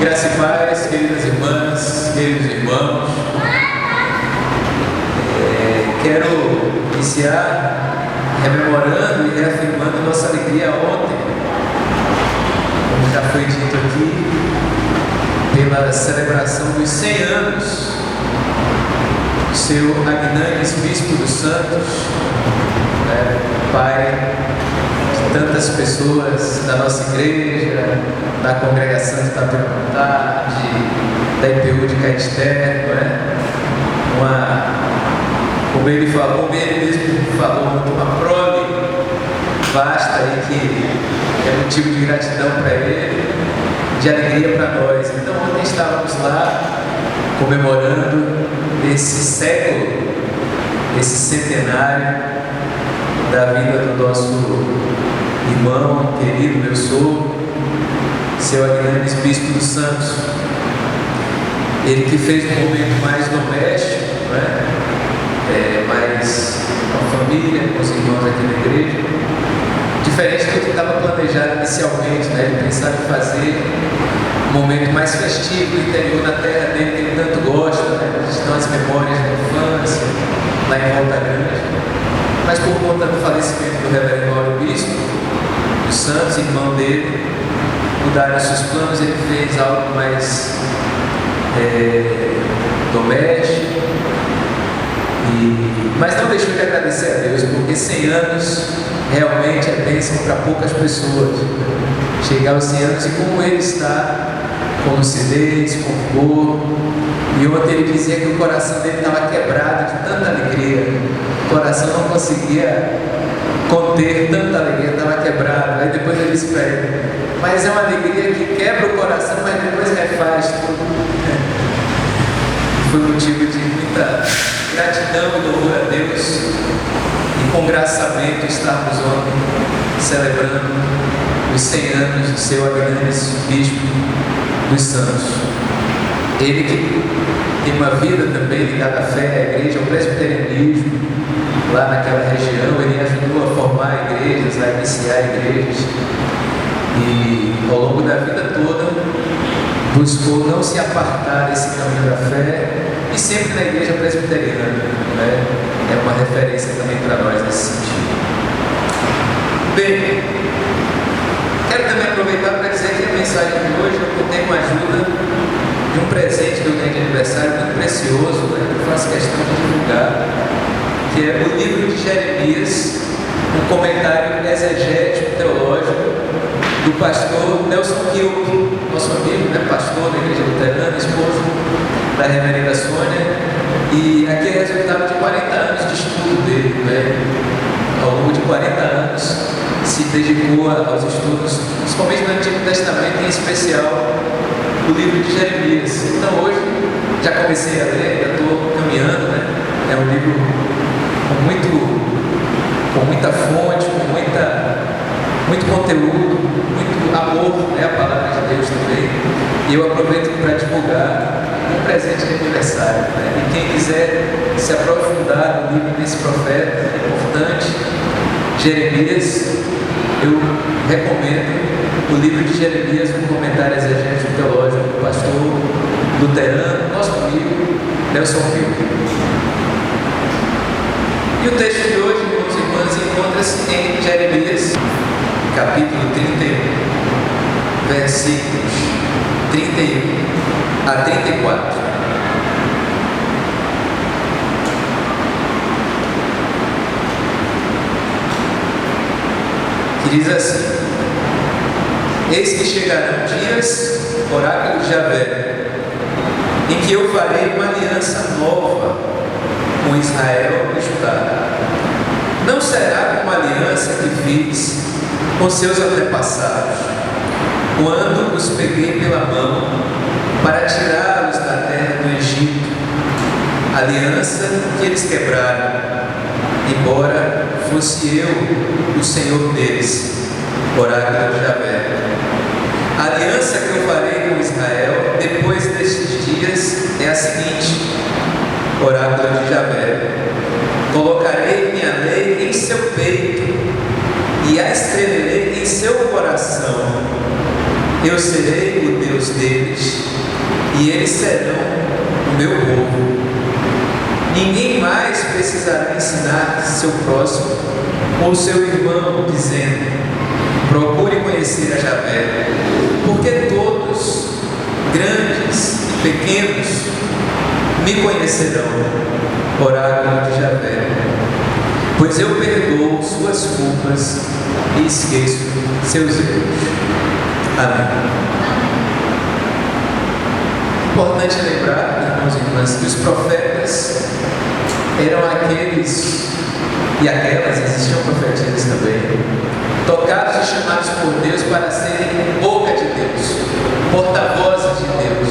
Graça e paz, queridas irmãs, queridos irmãos. Quero iniciar rememorando e reafirmando nossa alegria ontem, como já foi dito aqui, pela celebração dos 100 anos do seu Agnandes Bispo dos Santos, pai de tantas pessoas da nossa igreja, da congregação de Itapiramutá, da IPU de Caetité, como ele mesmo falou, uma prole vasta aí que é motivo de gratidão para ele, de alegria para nós. Então ontem estávamos lá comemorando esse século, esse centenário da vida do nosso irmão querido, meu sogro, seu Agnandes Bispo dos Santos. Ele que fez um momento mais doméstico, mais com a família, com os irmãos aqui na igreja, diferente do que estava planejado inicialmente, Ele pensava em fazer um momento mais festivo no interior da terra dele, que ele tanto gosta, Estão as memórias da infância, lá em Volta Grande. Mas por conta do falecimento do reverendo Áureo Bispo dos Santos, irmão dele, mudaram seus planos. Ele fez algo mais doméstico, mas não deixou de agradecer a Deus, porque 100 anos realmente é bênção para poucas pessoas. Chegar aos 100 anos e como ele está, com lucidez, com vigor. E ontem ele dizia que o coração dele estava quebrado de tanta alegria, o coração não conseguia conter tanta alegria, estava quebrado. Aí depois ele disse para ele: mas é uma alegria que quebra o coração, mas depois refaz tudo. Foi motivo de muita gratidão e louvor a Deus, e congraçamento estarmos ontem celebrando os 100 anos do seu Agnandes Bispo dos Santos. Ele que tem uma vida também ligada à fé, à igreja, ao presbiterianismo, lá naquela região. Ele ajudou a formar igrejas, a iniciar igrejas, e ao longo da vida toda buscou não se apartar desse caminho da fé, e sempre na igreja presbiteriana, É uma referência também para nós nesse sentido. Bem, quero também aproveitar para dizer que a mensagem de hoje eu contei com a ajuda de um presente que eu tenho de aniversário muito precioso, que eu faço questão de divulgar, que é o livro de Jeremias, um comentário exegético, teológico, do pastor Nelson Kilp, nosso amigo, pastor da igreja luterana, esposo da reverenda Sônia, e aqui é resultado de 40 anos de estudo dele, Ao longo de 40 anos se dedicou aos estudos, principalmente no Antigo Testamento, em especial o livro de Jeremias. Então hoje já comecei a ler, já estou caminhando, É um livro com muita fonte, com muito conteúdo, muito amor, a palavra de Deus também. E eu aproveito para divulgar um presente de aniversário, E quem quiser se aprofundar no livro desse profeta importante, Jeremias, eu recomendo o livro de Jeremias, um comentário exegético teológico do pastor luterano, nosso amigo Nelson Kilp. E o texto de hoje, irmãos e irmãs, encontra-se em Jeremias, capítulo 31, versículos 31 a 34. Que diz assim: eis que chegarão dias, oráculo de Javé, em que eu farei uma aliança nova com Israel e Judá. Não será como a aliança que fiz com seus antepassados, quando os peguei pela mão para tirá-los da terra do Egito, aliança que eles quebraram, embora fosse eu o Senhor deles, oráculo de Javé. A aliança que eu farei com Israel depois destes dias é a seguinte, oráculo de Javé: colocarei minha lei em seu peito e a escreverei em seu coração, Eu serei o Deus deles e eles serão o meu povo. Ninguém mais precisará ensinar seu próximo ou seu irmão, dizendo: procure conhecer a Javé, porque todos, grandes e pequenos, me conhecerão, oráculo de Javé, pois eu perdoo suas culpas e esqueço seus erros. Amém. Importante lembrar, irmãos e irmãs, que os profetas eram aqueles e aquelas, existiam profetisas também, tocados e chamados por Deus para serem boca de Deus, porta-vozes de Deus.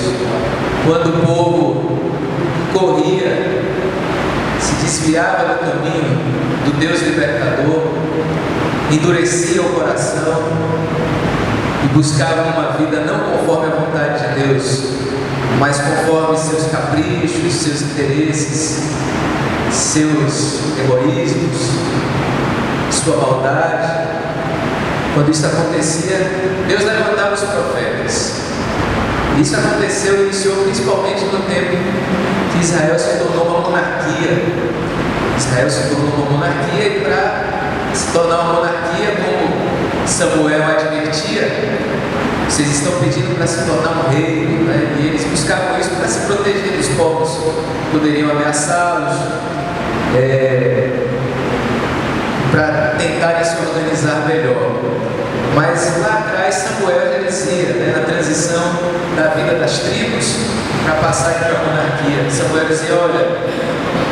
Quando o povo corria, se desviava do caminho do Deus libertador, endurecia o coração e buscava uma vida não conforme a vontade de Deus, mas conforme seus caprichos, seus interesses, seus egoísmos, sua maldade. Quando isso acontecia, Deus levantava os profetas. Isso aconteceu, iniciou principalmente no tempo que Israel se tornou uma monarquia. Israel se tornou uma monarquia, e para se tornar uma monarquia, como Samuel advertia, vocês estão pedindo para se tornar um rei, né? E eles buscavam isso para se proteger dos povos que poderiam ameaçá-los, para tentarem se organizar melhor. Mas lá atrás Samuel já dizia, né, na transição da vida das tribos para passarem para a monarquia, Samuel dizia: olha,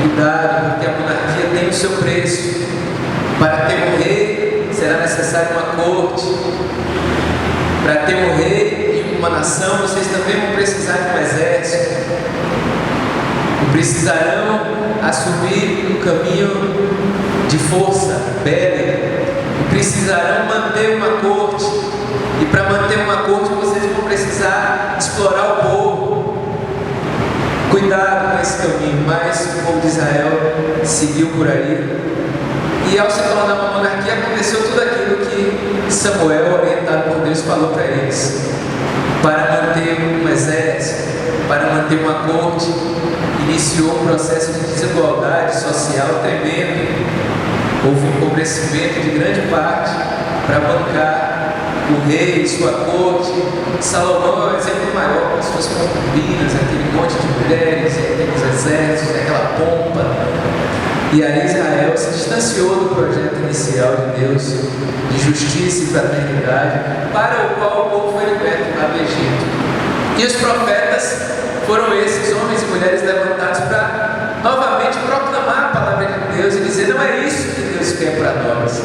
cuidado, porque a monarquia tem o seu preço. Para ter um rei será necessário uma corte. Para ter um rei e uma nação, vocês também vão precisar de um exército. E precisarão assumir um caminho de força bélica. E precisarão manter uma corte. E para manter uma corte, vocês vão precisar explorar o povo. Cuidado com esse caminho. Mas o povo de Israel seguiu por aí. E ao se tornar uma monarquia, aconteceu tudo aquilo que Samuel, orientado por Deus, falou para eles. Para manter um exército, para manter uma corte, iniciou um processo de desigualdade social tremendo. Houve um empobrecimento de grande parte para bancar o rei e sua corte. Salomão é o exemplo maior, com as suas concubinas, aquele monte de mulheres, aqueles exércitos, aquela pompa. E aí Israel se distanciou do projeto inicial de Deus, de justiça e fraternidade, para o qual o povo foi liberto lá do Egito. E os profetas foram esses homens e mulheres levantados para novamente proclamar a palavra de Deus e dizer: não é isso que Deus quer para nós.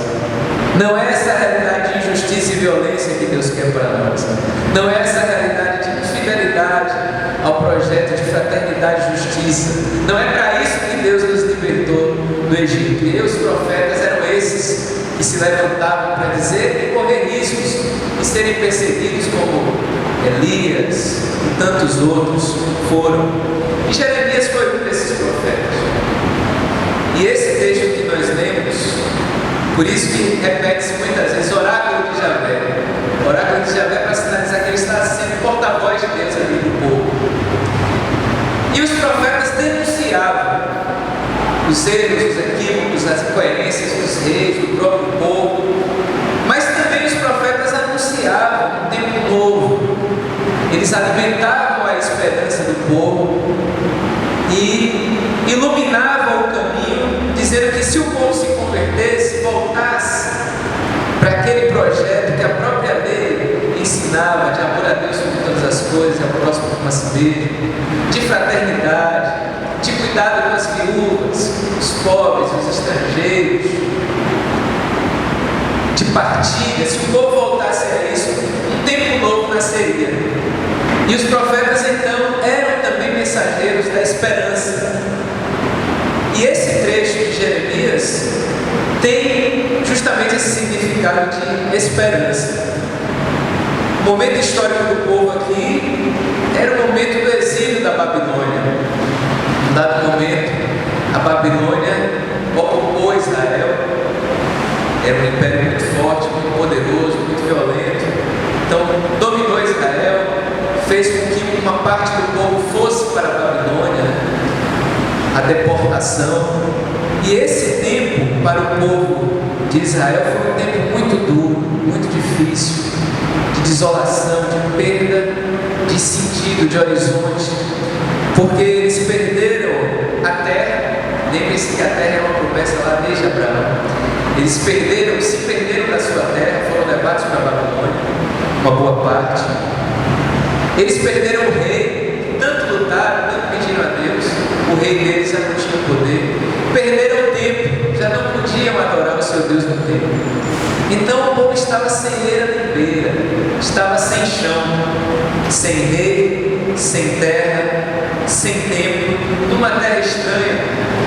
Não é essa realidade de injustiça e violência que Deus quer para nós. Não é essa realidade de infidelidade ao projeto de fraternidade e justiça. Não é para isso que Deus nos libertou do Egito. E os profetas eram esses que se levantavam para dizer e correr riscos e serem perseguidos, como Elias e tantos outros foram. E Jeremias foi um desses profetas. E esse texto que nós lemos, por isso que repete-se muitas vezes: oráculo de Javé. Oráculo de Javé, para sinalizar que ele está sendo porta-voz de Deus ali do povo. E os profetas denunciavam os erros, os equívocos, as incoerências dos reis, do próprio povo. Mas também os profetas anunciavam um tempo novo. Eles alimentavam a esperança do povo e iluminavam o caminho, dizendo que se o povo se convertesse, voltasse para aquele projeto que a própria lei ensinava, de amor a Deus sobre todas as coisas, ao próximo como a si mesmo, de fraternidade, de cuidado com as viúvas, os pobres, os estrangeiros, de partilha. Se o povo voltasse a isso, um tempo novo nasceria. E os profetas então eram também mensageiros da esperança. E esse trecho de Jeremias tem justamente esse significado de esperança. O momento histórico do povo aqui era o momento do exílio da Babilônia. Em dado momento, a Babilônia ocupou Israel. Era um império muito forte, muito poderoso, muito violento. Então, dominou Israel. que uma parte do povo fosse para a Babilônia, a deportação. E esse tempo para o povo de Israel foi um tempo muito duro, muito difícil, de desolação, de perda de sentido, de horizonte, porque eles perderam a terra. Lembre-se que a terra é uma promessa lá desde Abraão. Eles se perderam da sua terra, foram levados para a Babilônia, uma boa parte. Eles perderam o rei, tanto lutaram, tanto pediram a Deus, o rei deles já não tinha poder. Perderam o templo, já não podiam adorar o seu Deus no templo. Então o povo estava sem eira nem beira, estava sem chão, sem rei, sem terra, sem templo, numa terra estranha,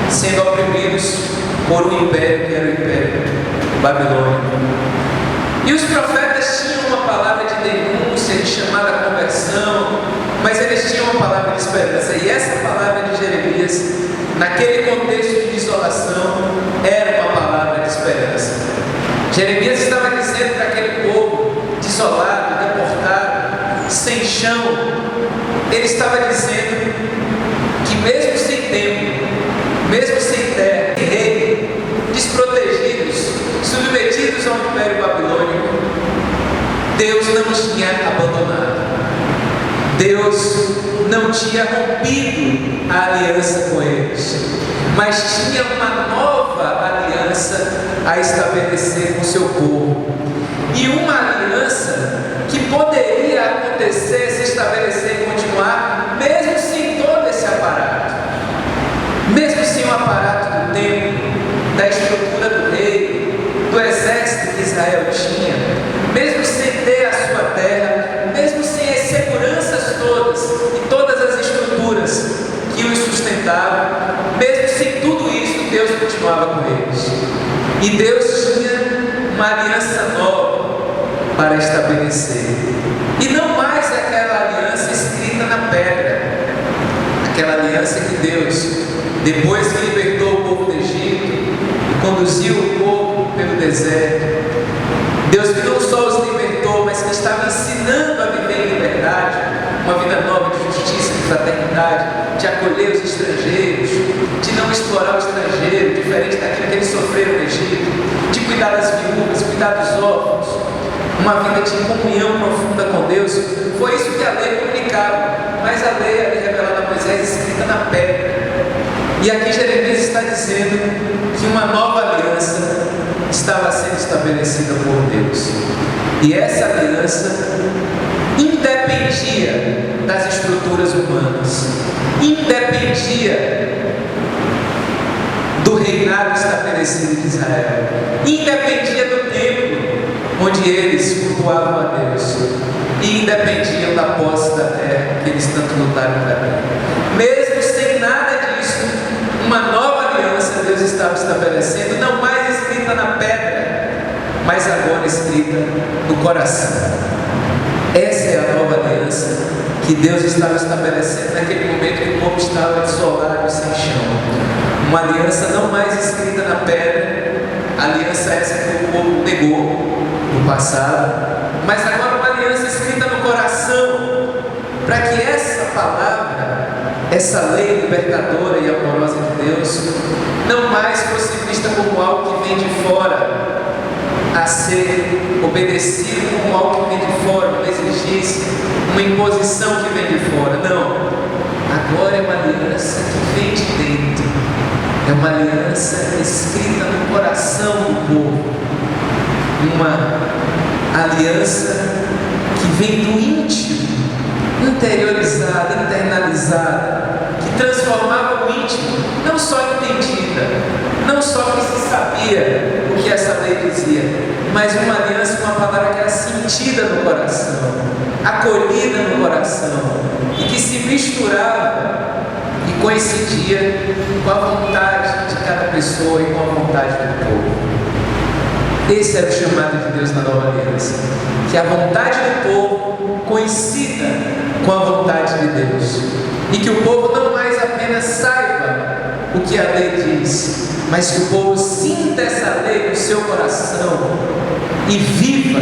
sendo oprimidos por um império que era o Império Babilônico. E os profetas tinham uma palavra de denúncia, de chamada à conversão, mas eles tinham uma palavra de esperança. E essa palavra de Jeremias, naquele contexto de desolação, era uma palavra de esperança. Jeremias estava dizendo para aquele povo desolado, deportado, sem chão, ele estava dizendo que mesmo sem tempo, mesmo sem terra, sem rei, desprotegidos, submetidos ao Império Babilônico, Deus não tinha abandonado. Deus não tinha rompido a aliança com eles, mas tinha uma nova aliança a estabelecer com o seu povo. E uma aliança que poderia acontecer, se estabelecer e continuar, mesmo sem todo esse aparato. Mesmo sem o aparato do templo, da estrutura do rei, do exército que Israel tinha, mesmo sem ter a sua terra, mesmo sem as seguranças todas e todas as estruturas que os sustentavam, mesmo sem tudo isso, Deus continuava com eles. E Deus tinha uma aliança nova para estabelecer. E não mais aquela aliança escrita na pedra, aquela aliança que Deus, depois que libertou o povo do Egito e conduziu o povo pelo deserto, Deus que não só os libertou, mas que estava ensinando a viver em liberdade, uma vida nova de justiça, de fraternidade, de acolher os estrangeiros, de não explorar o estrangeiro, diferente daquilo que eles sofreram no Egito, de cuidar das viúvas, cuidar dos órfãos, uma vida de comunhão profunda com Deus. Foi isso que a lei comunicava, mas a lei revelada a Moisés, escrita na pedra. E aqui Jeremias está dizendo que uma nova aliança estava sendo estabelecida por Deus. E essa aliança independia das estruturas humanas, independia do reinado estabelecido de Israel, independia do templo onde eles cultuavam a Deus, e independiam da posse da terra que eles tanto lutaram para ter. Mesmo sem nada disso, uma nova aliança Deus estava estabelecendo, não mais escrita na pedra, mas agora escrita no coração. Essa é a nova aliança que Deus estava estabelecendo naquele momento que o povo estava desolado e sem chão. Uma aliança não mais escrita na pedra, aliança essa que o povo negou no passado, mas agora uma aliança escrita no coração, para que essa palavra, essa lei libertadora e amorosa de Deus, não mais fosse vista como algo que vem de fora, a ser obedecido como algo que vem de fora, uma exigência, uma imposição que vem de fora. Não, agora é uma aliança que vem de dentro, é uma aliança escrita no coração do povo, uma aliança que vem do íntimo, interiorizada, internalizada, que transformava o íntimo, não só entendida, não só que se sabia o que essa lei dizia, mas uma aliança, uma palavra que era sentida no coração, acolhida no coração, e que se misturava e coincidia com a vontade de cada pessoa e com a vontade do povo. Esse era o chamado de Deus na nova aliança, que a vontade do povo coincida com a vontade de Deus, e que o povo não mais apenas saiba o que a lei diz, mas que o povo sinta essa lei no seu coração e viva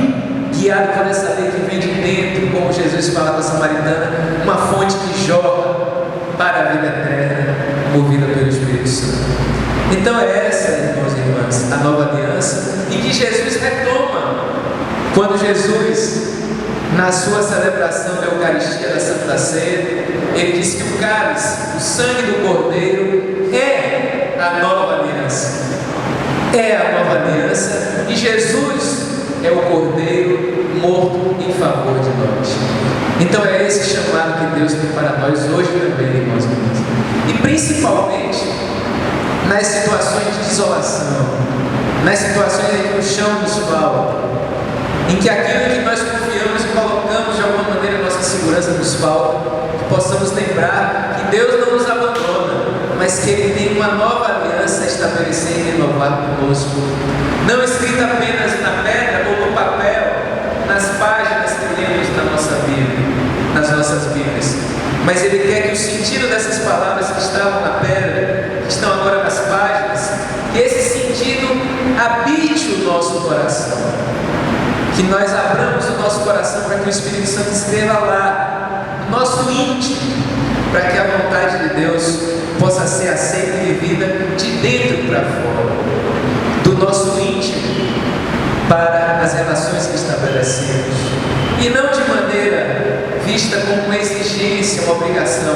guiado por essa lei que vem de dentro, como Jesus fala com a samaritana, uma fonte que jorra para a vida eterna, movida pelo Espírito Santo. Então é essa, irmãos e irmãs, a nova aliança, e que Jesus retoma quando Jesus, na sua celebração da Eucaristia da Santa Ceia, ele disse que o cálice, o sangue do Cordeiro, é a nova aliança. É a nova aliança, e Jesus é o Cordeiro morto em favor de nós. Então é esse chamado que Deus tem para nós hoje também, irmãos e irmãs. E principalmente nas situações de desolação, nas situações em que o chão nos falta, em que aquilo em que nós confiamos e colocamos de alguma maneira a nossa segurança nos falta, que possamos lembrar que Deus não nos abandona, mas que Ele tem uma nova aliança a estabelecer e renovar conosco, não escrita apenas na pedra ou no papel, nas páginas que lemos na nossa Bíblia, nas nossas Bíblias, mas Ele quer que o sentido dessas palavras que estavam na pedra, que estão agora nas páginas, que esse sentido habite o nosso coração, que nós abramos o nosso coração para que o Espírito Santo escreva lá, no nosso íntimo, para que a vontade de Deus possa ser aceita e vivida de dentro para fora, do nosso íntimo para as relações que estabelecemos, e não de maneira vista como uma exigência, uma obrigação,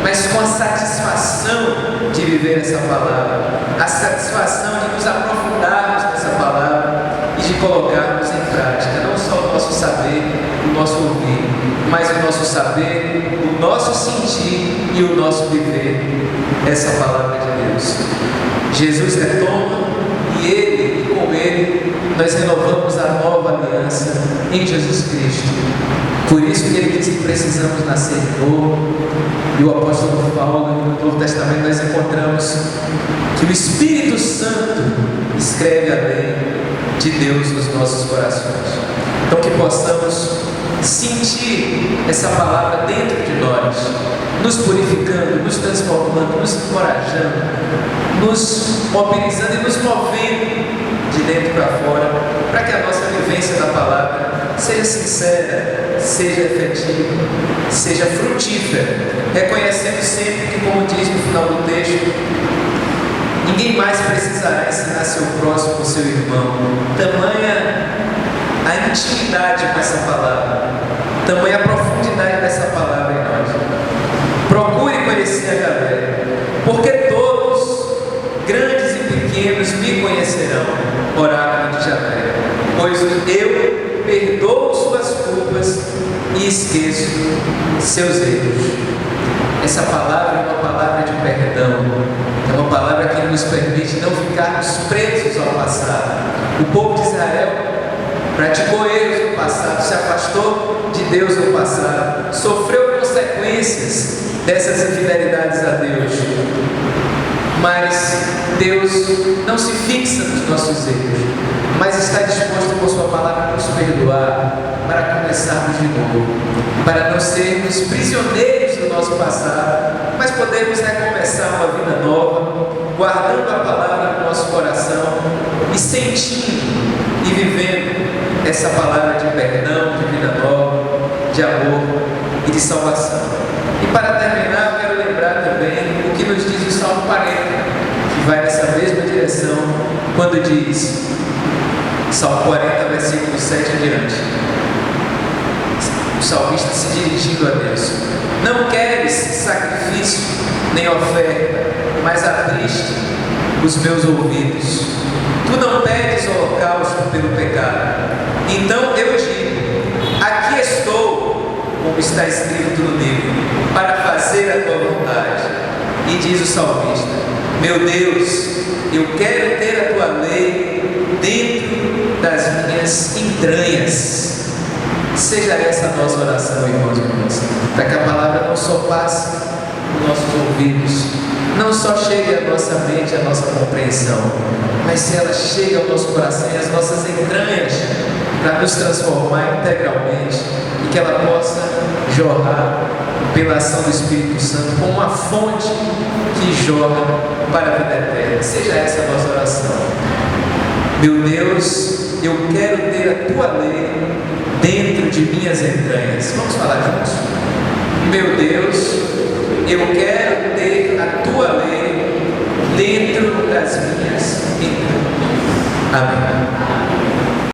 mas com a satisfação de viver essa palavra, a satisfação de nos aprofundarmos nessa palavra e de colocarmos em prática, não só o nosso saber, o nosso ouvir, mas o nosso saber, o nosso sentir e o nosso viver essa palavra de Deus. Jesus retoma e Ele, e com Ele, nós renovamos a nova aliança em Jesus Cristo. Por isso que Ele diz que precisamos nascer de novo. E o apóstolo Paulo, no Novo Testamento, nós encontramos que o Espírito Santo escreve a lei de Deus nos nossos corações. Então que possamos sentir essa palavra dentro de nós, nos purificando, nos transformando, nos encorajando, nos mobilizando e nos movendo de dentro para fora, para que a nossa vivência da palavra seja sincera, seja efetiva, seja frutífera, reconhecendo sempre que, como diz no final do texto, ninguém mais precisará ensinar seu próximo, seu irmão. Tamanha a intimidade com essa palavra, tamanha a profundidade dessa palavra em nós. Procure conhecer a Javé, porque todos, grandes e pequenos, me conhecerão, oráculo de Javé, pois eu perdoo suas culpas e esqueço seus erros. Essa palavra é uma palavra de perdão, é uma palavra que nos permite não ficarmos presos ao passado. O povo de Israel praticou erros no passado, se afastou de Deus no passado, sofreu consequências dessas infidelidades a Deus. Mas Deus não se fixa nos nossos erros, mas está disposto por sua palavra a nos perdoar, para começarmos de novo, para não sermos prisioneiros do nosso passado, mas podermos recomeçar uma vida nova, guardando a palavra no nosso coração e sentindo e vivendo essa palavra de perdão, de vida nova, de amor e de salvação. E para terminar, eu quero lembrar também o que nos diz o Salmo 40, que vai nessa mesma direção, quando diz, Salmo 40, versículo 7 adiante, o salmista se dirigindo a Deus: não queres sacrifício nem oferta, mas abriste os meus ouvidos. Tu não pedes holocausto pelo pecado. Então eu digo: aqui estou, como está escrito no livro, para fazer a tua vontade. E diz o salmista: meu Deus, eu quero ter a tua lei dentro das minhas entranhas. Seja essa a nossa oração, irmãos e irmãs, para que a palavra não só passe nos nossos ouvidos, não só chegue à nossa mente, à nossa compreensão, mas se ela chega ao nosso coração e às nossas entranhas, para nos transformar integralmente, e que ela possa jorrar pela ação do Espírito Santo como uma fonte que jorra para a vida eterna. Seja essa a nossa oração. Meu Deus, eu quero ter a tua lei dentro de minhas entranhas. Vamos falar juntos? Meu Deus, eu quero ter a tua lei dentro das minhas entranhas. Amém.